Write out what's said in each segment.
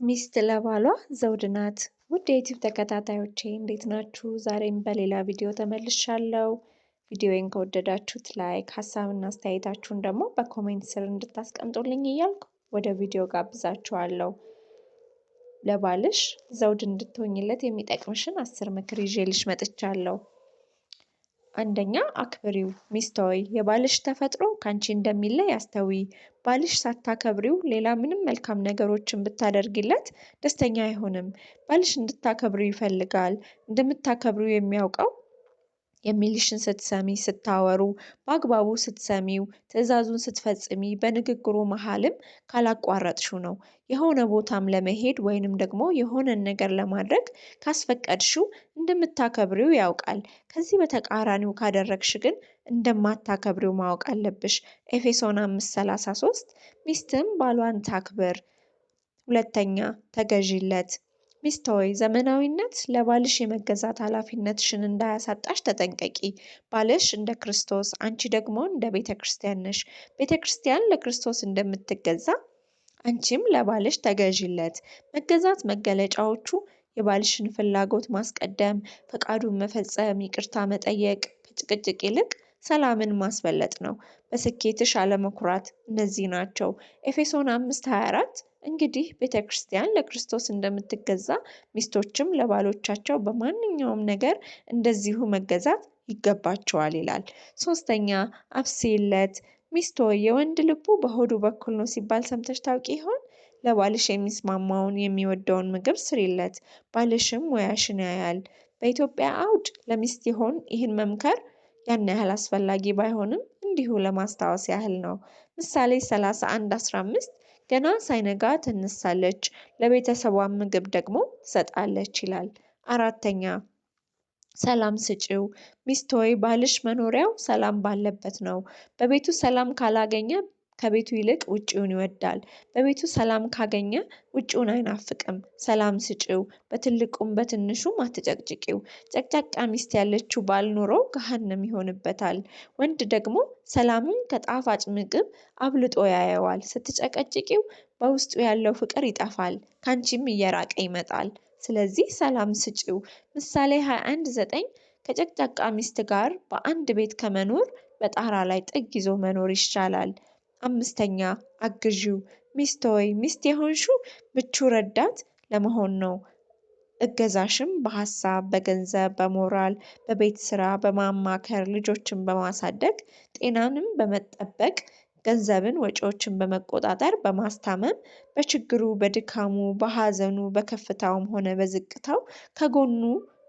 ሚስት ለባሏ ዘውድ ናት። ውድ የዩቲዩብ ተከታታዮቼ እንዴት ናችሁ? ዛሬም በሌላ ቪዲዮ ተመልሻለሁ። ቪዲዮዬን ከወደዳችሁት ላይክ፣ ሀሳብና አስተያየታችሁን ደግሞ በኮሜንት ስር እንድታስቀምጡልኝ እያልኩ ወደ ቪዲዮ ጋብዛችኋለሁ። ለባልሽ ዘውድ እንድትሆኝለት የሚጠቅምሽን 10 ምክር ይዤልሽ መጥቻለሁ። አንደኛ፣ አክብሪው። ሚስት ሆይ የባልሽ ተፈጥሮ ካንቺ እንደሚለይ አስተዊ። ባልሽ ሳታከብሪው ሌላ ምንም መልካም ነገሮችን ብታደርጊለት ደስተኛ አይሆንም። ባልሽ እንድታከብሪው ይፈልጋል። እንደምታከብሪው የሚያውቀው የሚልሽን ስትሰሚ፣ ስታወሩ በአግባቡ ስትሰሚው፣ ትዕዛዙን ስትፈጽሚ፣ በንግግሩ መሃልም ካላቋረጥሽው ነው። የሆነ ቦታም ለመሄድ ወይንም ደግሞ የሆነን ነገር ለማድረግ ካስፈቀድሽው እንደምታከብሪው ያውቃል። ከዚህ በተቃራኒው ካደረግሽ ግን እንደማታከብሪው ማወቅ አለብሽ። ኤፌሶን 5:33 ሚስትም ባሏን ታክብር። ሁለተኛ፣ ተገዢለት። ሚስት ሆይ ዘመናዊነት ለባልሽ የመገዛት ኃላፊነትሽን እንዳያሳጣሽ ተጠንቀቂ። ባልሽ እንደ ክርስቶስ፣ አንቺ ደግሞ እንደ ቤተ ክርስቲያን ነሽ። ቤተ ክርስቲያን ለክርስቶስ እንደምትገዛ አንቺም ለባልሽ ተገዢለት። መገዛት መገለጫዎቹ የባልሽን ፍላጎት ማስቀደም፣ ፈቃዱን መፈጸም፣ ይቅርታ መጠየቅ፣ ከጭቅጭቅ ይልቅ ሰላምን ማስበለጥ ነው። በስኬትሽ አለመኩራት፣ እነዚህ ናቸው። ኤፌሶን 5:24 እንግዲህ ቤተ ክርስቲያን ለክርስቶስ እንደምትገዛ ሚስቶችም ለባሎቻቸው በማንኛውም ነገር እንደዚሁ መገዛት ይገባቸዋል ይላል። ሶስተኛ፣ አብስይለት። ሚስት ሆይ የወንድ ልቡ በሆዱ በኩል ነው ሲባል ሰምተሽ ታውቂ ይሆን? ለባልሽ የሚስማማውን የሚወደውን ምግብ ስሪለት፣ ባልሽም ሙያሽን ያያል። በኢትዮጵያ አውድ ለሚስት ይሆን ይህን መምከር ያን ያህል አስፈላጊ ባይሆንም እንዲሁ ለማስታወስ ያህል ነው። ምሳሌ 31:15 ገና ሳይነጋ ትነሳለች፣ ለቤተሰቧን ምግብ ደግሞ ትሰጣለች ይላል። አራተኛ፣ ሰላም ስጪው። ሚስት ሆይ ባልሽ መኖሪያው ሰላም ባለበት ነው። በቤቱ ሰላም ካላገኘ ከቤቱ ይልቅ ውጪውን ይወዳል። በቤቱ ሰላም ካገኘ ውጪውን አይናፍቅም። ሰላም ስጪው። በትልቁም በትንሹም አትጨቅጭቂው። ጨቅጫቃ ሚስት ያለችው ባል ኑሮ ገሃነም ይሆንበታል። ወንድ ደግሞ ሰላምን ከጣፋጭ ምግብ አብልጦ ያየዋል። ስትጨቀጭቂው በውስጡ ያለው ፍቅር ይጠፋል፣ ካንቺም እየራቀ ይመጣል። ስለዚህ ሰላም ስጪው። ምሳሌ 21:9 ከጨቅጫቃ ሚስት ጋር በአንድ ቤት ከመኖር በጣራ ላይ ጥግ ይዞ መኖር ይሻላል። አምስተኛ፣ አግዢው። ሚስት ሆይ ሚስት የሆንሽው ምቹ ረዳት ለመሆን ነው። እገዛሽም በሀሳብ፣ በገንዘብ፣ በሞራል፣ በቤት ስራ፣ በማማከር፣ ልጆችን በማሳደግ፣ ጤናንም በመጠበቅ፣ ገንዘብን ወጪዎችን በመቆጣጠር፣ በማስታመም፣ በችግሩ፣ በድካሙ፣ በሀዘኑ፣ በከፍታውም ሆነ በዝቅታው ከጎኑ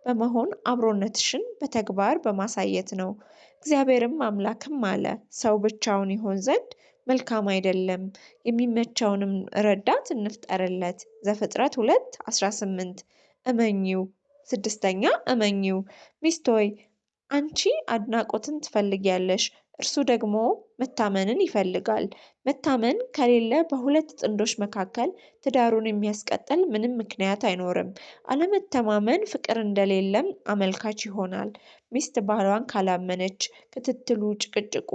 በመሆን አብሮነትሽን በተግባር በማሳየት ነው። እግዚአብሔርም አምላክም አለ፣ ሰው ብቻውን ይሆን ዘንድ መልካም አይደለም፣ የሚመቸውንም ረዳት እንፍጠርለት። ዘፍጥረት 2:18 እመኚው። ስድስተኛ፣ እመኚው። ሚስት ሆይ አንቺ አድናቆትን ትፈልጊያለሽ፣ እርሱ ደግሞ መታመንን ይፈልጋል። መታመን ከሌለ በሁለት ጥንዶች መካከል ትዳሩን የሚያስቀጥል ምንም ምክንያት አይኖርም። አለመተማመን ፍቅር እንደሌለም አመልካች ይሆናል። ሚስት ባሏን ካላመነች ክትትሉ፣ ጭቅጭቁ፣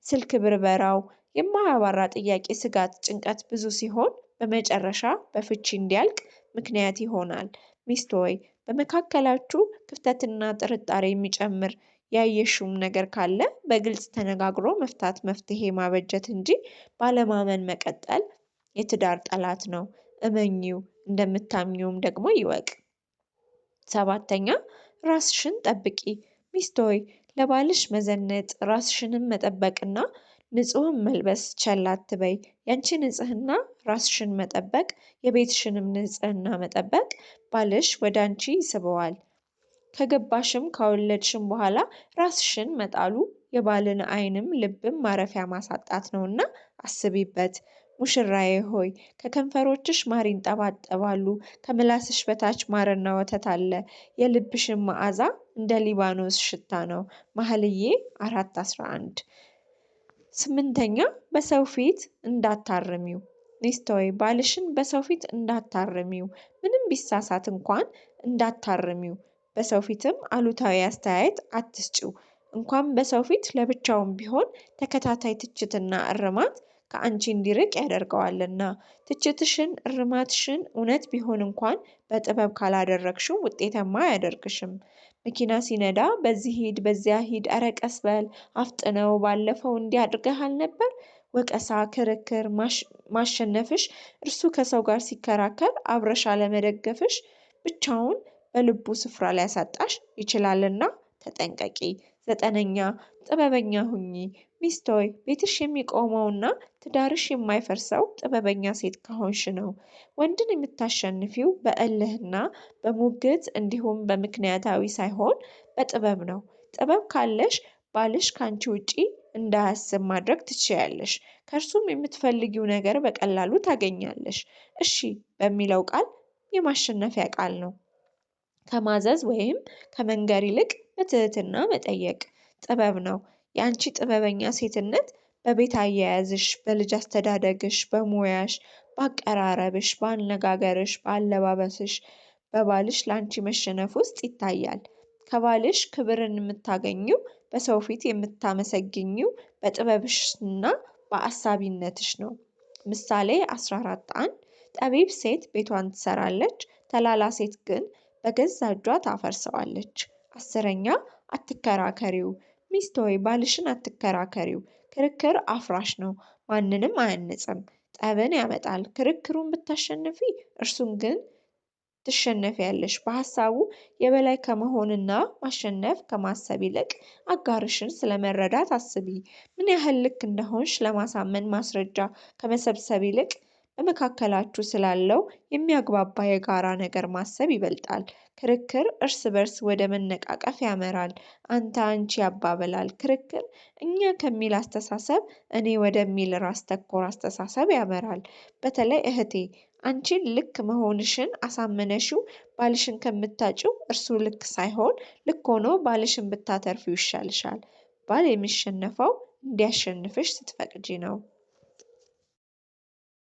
ስልክ ብርበራው፣ የማያባራ ጥያቄ፣ ስጋት፣ ጭንቀት ብዙ ሲሆን በመጨረሻ በፍቺ እንዲያልቅ ምክንያት ይሆናል። ሚስት ሆይ በመካከላችሁ ክፍተትና ጥርጣሬ የሚጨምር ያየሽውም ነገር ካለ በግልጽ ተነጋግሮ መፍታት መፍትሄ ማበጀት እንጂ ባለማመን መቀጠል የትዳር ጠላት ነው። እመኚው፣ እንደምታምኚውም ደግሞ ይወቅ። ሰባተኛ፣ ራስሽን ጠብቂ። ሚስት ሆይ ለባልሽ መዘነጥ፣ ራስሽንም መጠበቅና ንጹህን መልበስ ቸል አትበይ። ያንቺ ንጽህና ራስሽን መጠበቅ፣ የቤትሽንም ንጽህና መጠበቅ ባልሽ ወደ አንቺ ይስበዋል። ከገባሽም ከወለድሽም በኋላ ራስሽን መጣሉ የባልን ዓይንም ልብም ማረፊያ ማሳጣት ነውና አስቢበት። ሙሽራዬ ሆይ ከከንፈሮችሽ ማር ይንጠባጠባሉ፣ ከምላስሽ በታች ማርና ወተት አለ። የልብሽን መዓዛ እንደ ሊባኖስ ሽታ ነው። መኃልየ 4:11 ስምንተኛ፣ በሰው ፊት እንዳታርሚው። ሚስት ሆይ ባልሽን በሰው ፊት እንዳታርሚው። ምንም ቢሳሳት እንኳን እንዳታርሚው። በሰው ፊትም አሉታዊ አስተያየት አትስጪው። እንኳን በሰው ፊት ለብቻውም ቢሆን ተከታታይ ትችትና እርማት ከአንቺ እንዲርቅ ያደርገዋልና። ትችትሽን፣ እርማትሽን እውነት ቢሆን እንኳን በጥበብ ካላደረግሽው ውጤታማ አያደርግሽም። መኪና ሲነዳ በዚህ ሂድ በዚያ ሂድ፣ ኧረ ቀስ በል አፍጥነው፣ ባለፈው እንዲህ አድርገሃል ነበር። ወቀሳ፣ ክርክር ማሸነፍሽ፣ እርሱ ከሰው ጋር ሲከራከር አብረሽ አለመደገፍሽ ብቻውን በልቡ ስፍራ ሊያሳጣሽ ይችላልና ተጠንቀቂ። 9ኛ ጥበበኛ ሁኚ። ሚስት ሆይ ቤትሽ የሚቆመውና ትዳርሽ የማይፈርሰው ጥበበኛ ሴት ከሆንሽ ነው። ወንድን የምታሸንፊው በእልህና በሙግት እንዲሁም በምክንያታዊ ሳይሆን በጥበብ ነው። ጥበብ ካለሽ ባልሽ ካንቺ ውጪ እንዳያስብ ማድረግ ትችያለሽ። ከእርሱም የምትፈልጊው ነገር በቀላሉ ታገኛለሽ። እሺ በሚለው ቃል የማሸነፊያ ቃል ነው። ከማዘዝ ወይም ከመንገር ይልቅ በትህትና መጠየቅ ጥበብ ነው። የአንቺ ጥበበኛ ሴትነት በቤት አያያዝሽ፣ በልጅ አስተዳደግሽ፣ በሙያሽ፣ በአቀራረብሽ፣ በአነጋገርሽ፣ በአለባበስሽ፣ በባልሽ ለአንቺ መሸነፍ ውስጥ ይታያል። ከባልሽ ክብርን የምታገኙው በሰው ፊት የምታመሰግኝው በጥበብሽና በአሳቢነትሽ ነው። ምሳሌ 14:1 ጠቢብ ሴት ቤቷን ትሰራለች፣ ተላላ ሴት ግን በገዛ እጇ ታፈርሰዋለች። 10ኛ አትከራከሪው። ሚስት ሆይ ባልሽን አትከራከሪው። ክርክር አፍራሽ ነው፣ ማንንም አያንጽም፣ ጠብን ያመጣል። ክርክሩን ብታሸንፊ እርሱን ግን ትሸነፊያለሽ። በሀሳቡ የበላይ ከመሆንና ማሸነፍ ከማሰብ ይልቅ አጋርሽን ስለመረዳት አስቢ። ምን ያህል ልክ እንደሆንሽ ለማሳመን ማስረጃ ከመሰብሰብ ይልቅ በመካከላችሁ ስላለው የሚያግባባ የጋራ ነገር ማሰብ ይበልጣል። ክርክር እርስ በርስ ወደ መነቃቀፍ ያመራል። አንተ አንቺ ያባብላል። ክርክር እኛ ከሚል አስተሳሰብ እኔ ወደሚል ራስ ተኮር አስተሳሰብ ያመራል። በተለይ እህቴ አንቺን ልክ መሆንሽን አሳምነሽው ባልሽን ከምታጭው እርሱ ልክ ሳይሆን ልክ ሆኖ ባልሽን ብታተርፊው ይሻልሻል። ባል የሚሸነፈው እንዲያሸንፍሽ ስትፈቅጂ ነው።